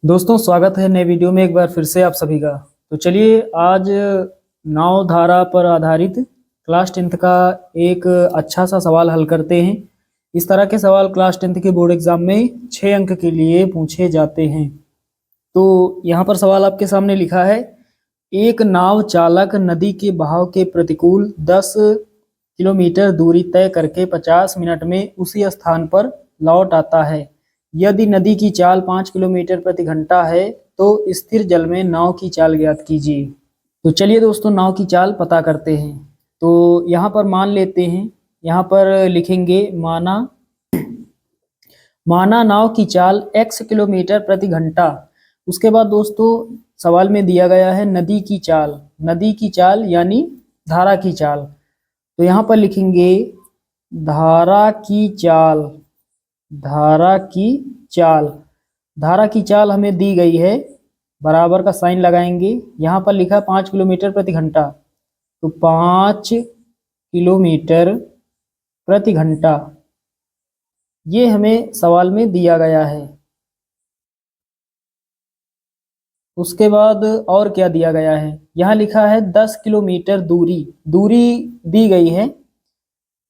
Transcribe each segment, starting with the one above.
दोस्तों स्वागत है नए वीडियो में एक बार फिर से आप सभी का। तो चलिए आज नाव धारा पर आधारित क्लास 10th का एक अच्छा सा सवाल हल करते हैं। इस तरह के सवाल क्लास 10th के बोर्ड एग्जाम में 6 अंक के लिए पूछे जाते हैं। तो यहाँ पर सवाल आपके सामने लिखा है, एक नाव चालक नदी के बहाव के प्रतिकूल 10 किलोमीटर दूरी तय करके 50 मिनट में उसी स्थान पर लौट आता है। यदि नदी की चाल 5 किलोमीटर प्रति घंटा है तो स्थिर जल में नाव की चाल ज्ञात कीजिए। तो चलिए दोस्तों नाव की चाल पता करते हैं। तो यहाँ पर मान लेते हैं, यहाँ पर लिखेंगे माना नाव की चाल x किलोमीटर प्रति घंटा। उसके बाद दोस्तों सवाल में दिया गया है नदी की चाल यानी धारा की चाल। तो यहाँ पर लिखेंगे धारा की चाल। धारा की चाल हमें दी गई है, बराबर का साइन लगाएंगे। यहाँ पर लिखा है 5 किलोमीटर प्रति घंटा, तो 5 किलोमीटर प्रति घंटा ये हमें सवाल में दिया गया है। उसके बाद और क्या दिया गया है, यहाँ लिखा है 10 किलोमीटर दूरी दी गई है।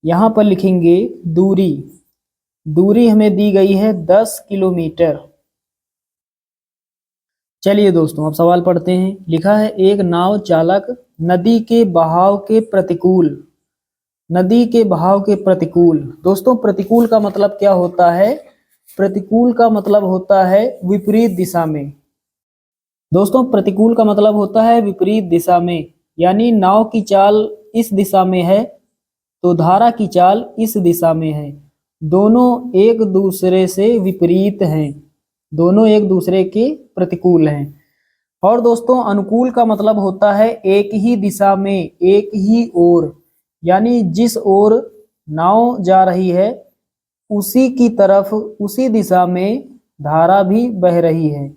यहाँ पर लिखेंगे दूरी हमें दी गई है 10 किलोमीटर। चलिए दोस्तों अब सवाल पढ़ते हैं। लिखा है एक नाव चालक नदी के बहाव के प्रतिकूल। दोस्तों प्रतिकूल का मतलब क्या होता है? प्रतिकूल का मतलब होता है विपरीत दिशा में। दोस्तों प्रतिकूल का मतलब होता है विपरीत दिशा में, यानी नाव की चाल इस दिशा में है तो धारा की चाल इस दिशा में है। दोनों एक दूसरे से विपरीत हैं, दोनों एक दूसरे के प्रतिकूल हैं। और दोस्तों अनुकूल का मतलब होता है एक ही दिशा में, एक ही ओर, यानी जिस ओर नाव जा रही है उसी की तरफ, उसी दिशा में धारा भी बह रही है।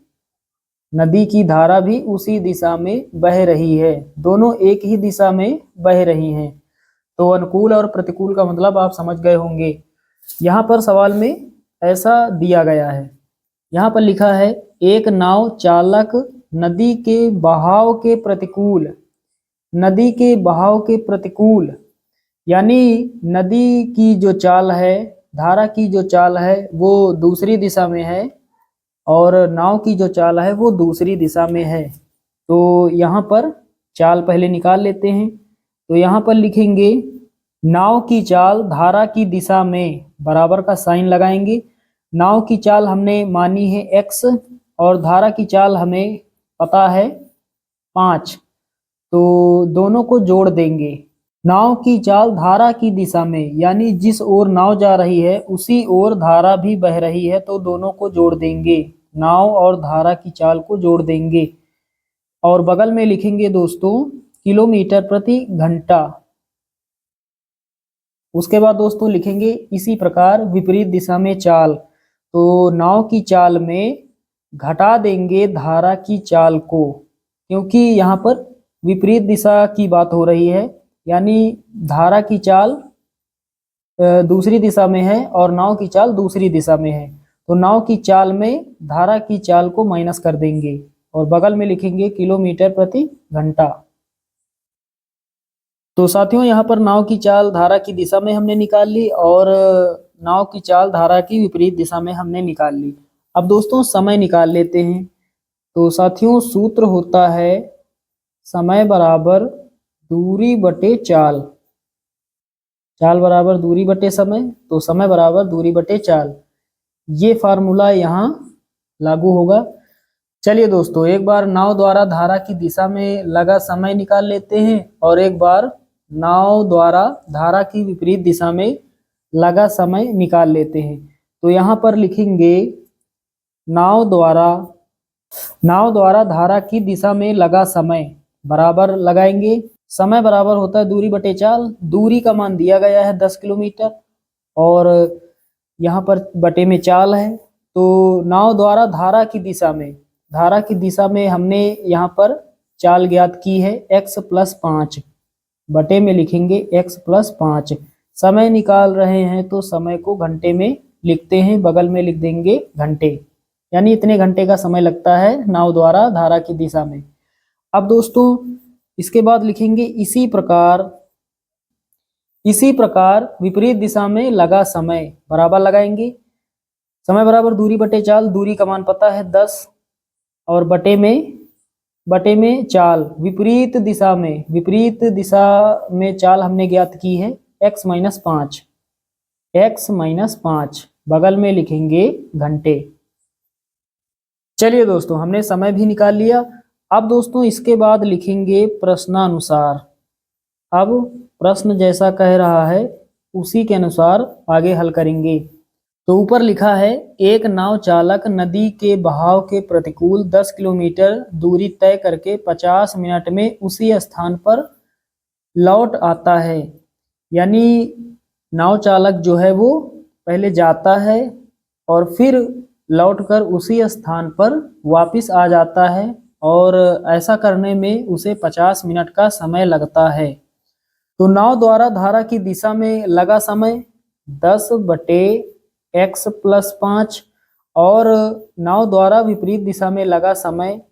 नदी की धारा भी उसी दिशा में बह रही है, दोनों एक ही दिशा में बह रही हैं। तो अनुकूल और प्रतिकूल का मतलब आप समझ गए होंगे। यहाँ पर सवाल में ऐसा दिया गया है, यहाँ पर लिखा है एक नाव चालक नदी के बहाव के प्रतिकूल, यानी नदी की जो चाल है, धारा की जो चाल है वो दूसरी दिशा में है और नाव की जो चाल है वो दूसरी दिशा में है। तो यहाँ पर चाल पहले निकाल लेते हैं। तो यहाँ पर लिखेंगे नाव की चाल धारा की दिशा में, बराबर का साइन लगाएंगे। नाव की चाल हमने मानी है x और धारा की चाल हमें पता है 5, तो दोनों को जोड़ देंगे। नाव की चाल धारा की दिशा में, यानी जिस ओर नाव जा रही है उसी ओर धारा भी बह रही है, तो दोनों को जोड़ देंगे, नाव और धारा की चाल को जोड़ देंगे। और बगल में लिखेंगे दोस्तों किलोमीटर प्रति घंटा। उसके बाद दोस्तों लिखेंगे इसी प्रकार विपरीत दिशा में चाल, तो नाव की चाल में घटा देंगे धारा की चाल को, क्योंकि यहाँ पर विपरीत दिशा की बात हो रही है, यानी धारा की चाल दूसरी दिशा में है और नाव की चाल दूसरी दिशा में है, तो नाव की चाल में धारा की चाल को माइनस कर देंगे और बगल में लिखेंगे किलोमीटर प्रति घंटा। तो साथियों यहाँ पर नाव की चाल धारा की दिशा में हमने निकाल ली और नाव की चाल धारा की विपरीत दिशा में हमने निकाल ली। अब दोस्तों समय निकाल लेते हैं। तो साथियों सूत्र होता है समय बराबर दूरी बटे चाल, चाल बराबर दूरी बटे समय, तो समय बराबर दूरी बटे चाल, ये फार्मूला यहाँ लागू होगा। चलिए दोस्तों एक बार नाव द्वारा धारा की दिशा में लगा समय निकाल लेते हैं और एक बार नाव द्वारा धारा की विपरीत दिशा में लगा समय निकाल लेते हैं। तो यहाँ पर लिखेंगे नाव द्वारा धारा की दिशा में लगा समय, बराबर लगाएंगे। समय बराबर होता है दूरी बटे चाल, दूरी का मान दिया गया है 10 किलोमीटर और यहाँ पर बटे में चाल है। तो नाव द्वारा धारा की दिशा में हमने यहाँ पर चाल ज्ञात की है x + 5, बटे में लिखेंगे x + 5। समय निकाल रहे हैं तो समय को घंटे में लिखते हैं, बगल में लिख देंगे घंटे। यानी इतने घंटे का समय लगता है नाव द्वारा धारा की दिशा में। अब दोस्तों इसके बाद लिखेंगे इसी प्रकार विपरीत दिशा में लगा समय, बराबर लगाएंगे। समय बराबर दूरी बटे चाल, दूरी का मान पता है 10 और बटे में चाल। विपरीत दिशा में चाल हमने ज्ञात की है x माइनस 5, बगल में लिखेंगे घंटे। चलिए दोस्तों हमने समय भी निकाल लिया। अब दोस्तों इसके बाद लिखेंगे प्रश्नानुसार। अब प्रश्न जैसा कह रहा है उसी के अनुसार आगे हल करेंगे। तो ऊपर लिखा है, एक नाव चालक नदी के बहाव के प्रतिकूल 10 किलोमीटर दूरी तय करके 50 मिनट में उसी स्थान पर लौट आता है। यानी नाव चालक जो है वो पहले जाता है और फिर लौटकर उसी स्थान पर वापस आ जाता है, और ऐसा करने में उसे 50 मिनट का समय लगता है। तो नाव द्वारा धारा की दिशा में लगा समय 10 बटे x प्लस 5 और नाव द्वारा विपरीत दिशा में लगा समय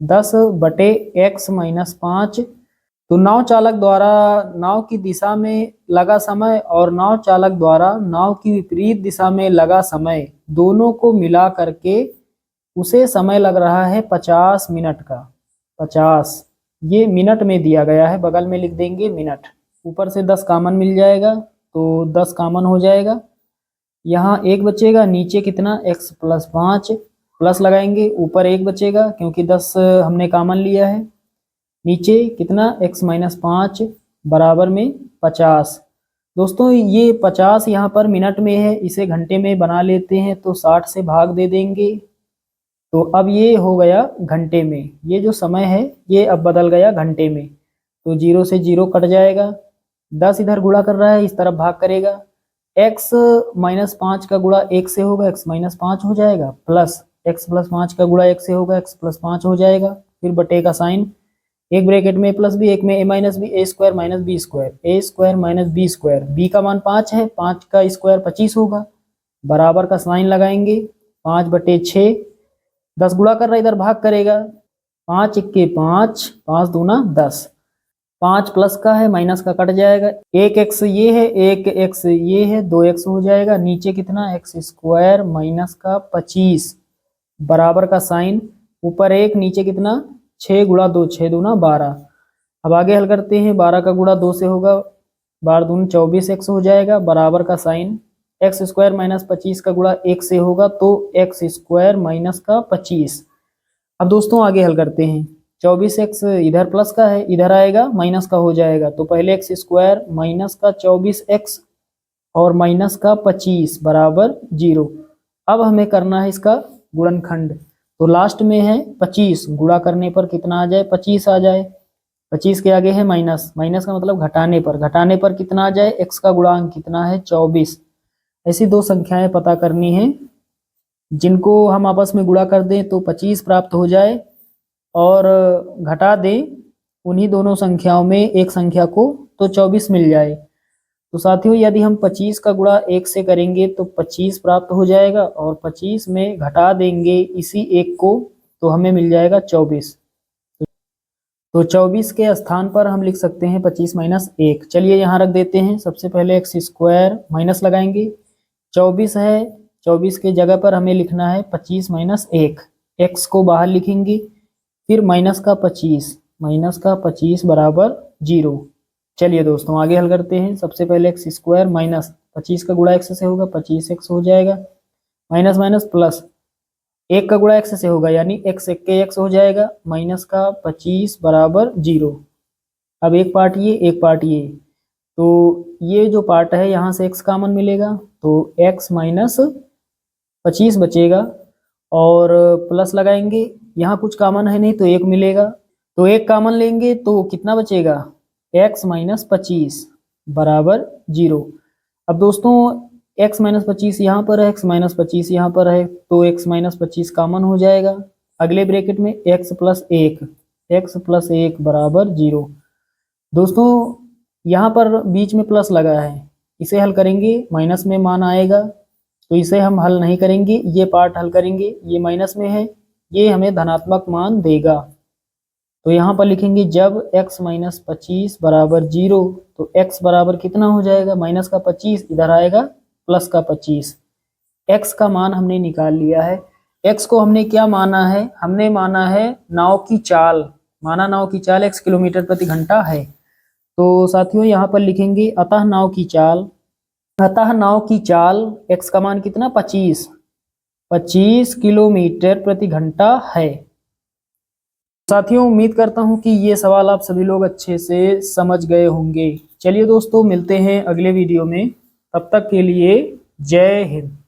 10 बटे x माइनस 5। तो नाव चालक द्वारा नाव की दिशा में लगा समय और नाव चालक द्वारा नाव की विपरीत दिशा में लगा समय, दोनों को मिला करके उसे समय लग रहा है 50 मिनट का। 50 ये मिनट में दिया गया है, बगल में लिख देंगे मिनट। ऊपर से 10 कॉमन मिल जाएगा तो 10 कॉमन हो जाएगा, यहाँ 1 बचेगा, नीचे कितना x प्लस 5, प्लस लगाएंगे, ऊपर 1 बचेगा क्योंकि 10 हमने कॉमन लिया है, नीचे कितना x माइनस 5 बराबर में 50। दोस्तों ये 50 यहाँ पर मिनट में है, इसे घंटे में बना लेते हैं तो 60 से भाग दे देंगे। तो अब ये हो गया घंटे में, ये जो समय है ये अब बदल गया घंटे में। तो 0 से 0 कट जाएगा, 10 इधर गुणा कर रहा है इस तरफ भाग करेगा, x माइनस 5 का गुणा 1 से होगा x माइनस 5 हो जाएगा, प्लस x प्लस 5 का गुणा 1 से होगा x प्लस 5 हो जाएगा, फिर बटे का साइन, एक ब्रैकेट में प्लस बी, एक में a minus B, a square minus B square, a square minus B square, b का मान 5 है, 5 का स्क्वायर 25 होगा, बराबर का साइन लगाएंगे, 5 बटे 6, 10 गुणा कर रहा है इधर भाग करेगा, 5 इक्के 5, 5 दूना 10, 5 प्लस का है माइनस का कट जाएगा, 1 x ये है 1 x ये है, 2 x हो जाएगा, नीचे कितना x स्क्वायर माइनस का 25 बराबर का साइन, ऊपर 1 नीचे कितना 6 गुणा 2, 6 दूना 12। अब आगे हल करते हैं, 12 का गुणा 2 से होगा, 12 दूनी 24 x हो जाएगा, बराबर का साइन, एक्स स्क्वायर माइनस 25 का गुणा 1 से होगा तो एक्स स्क्वायर माइनस का 25। अब दोस्तों आगे हल करते हैं, 24x इधर प्लस का है, इधर आएगा माइनस का हो जाएगा, तो पहले एक्स स्क्वायर माइनस का 24x और माइनस का 25 बराबर 0। अब हमें करना है इसका गुणनखंड, तो लास्ट में है 25, गुणा करने पर कितना आ जाए 25 आ जाए, 25 के आगे है माइनस, माइनस का मतलब घटाने पर कितना आ जाए, x का गुणांक कितना है 24। ऐसी दो संख्याएं पता करनी है जिनको हम आपस में गुणा कर दें तो 25 प्राप्त हो जाए और घटा दें उन्हीं दोनों संख्याओं में एक संख्या को तो 24 मिल जाए। तो साथियों यदि हम 25 का गुणा 1 से करेंगे तो 25 प्राप्त हो जाएगा और 25 में घटा देंगे इसी एक को तो हमें मिल जाएगा 24। तो 24 के स्थान पर हम लिख सकते हैं 25 माइनस 1। चलिए यहाँ रख देते हैं, सबसे पहले एक्स स्क्वायर माइनस लगाएंगे, 24 है, 24 के जगह पर हमें लिखना है 25 माइनस 1, एक्स को बाहर लिखेंगे, फिर माइनस का 25 बराबर 0। चलिए दोस्तों आगे हल करते हैं, सबसे पहले एक्स स्क्वायर माइनस 25 का गुणा एक्स से होगा 25x हो जाएगा, माइनस माइनस प्लस 1 का गुणा एक्स से होगा यानी x के x हो जाएगा, माइनस का 25 बराबर 0। अब एक पार्ट ये, तो ये जो पार्ट है यहाँ से x कॉमन मिलेगा तो x माइनस 25 बचेगा और प्लस लगाएंगे, यहाँ कुछ कॉमन है नहीं तो 1 मिलेगा, तो 1 कॉमन लेंगे तो कितना बचेगा x माइनस 25 बराबर 0। अब दोस्तों x माइनस 25 यहाँ पर है, x माइनस 25 यहाँ पर है तो x माइनस 25 कॉमन हो जाएगा, अगले ब्रैकेट में x प्लस 1 बराबर 0। दोस्तों यहाँ पर बीच में प्लस लगा है, इसे हल करेंगे माइनस में मान आएगा तो इसे हम हल नहीं करेंगे, ये पार्ट हल करेंगे। ये माइनस में है, ये हमें धनात्मक मान देगा। तो यहाँ पर लिखेंगे जब x माइनस 25 बराबर 0, तो x बराबर कितना हो जाएगा, माइनस का 25 इधर आएगा प्लस का 25। x का मान हमने निकाल लिया है। x को हमने क्या माना है, हमने माना है नाव की चाल, माना नाव की चाल x किलोमीटर प्रति घंटा है। तो साथियों यहाँ पर लिखेंगे अतः नाव की चाल, अतः नाव की चाल x का मान कितना 25 किलोमीटर प्रति घंटा है। साथियों उम्मीद करता हूं कि ये सवाल आप सभी लोग अच्छे से समझ गए होंगे। चलिए दोस्तों मिलते हैं अगले वीडियो में, तब तक के लिए जय हिंद।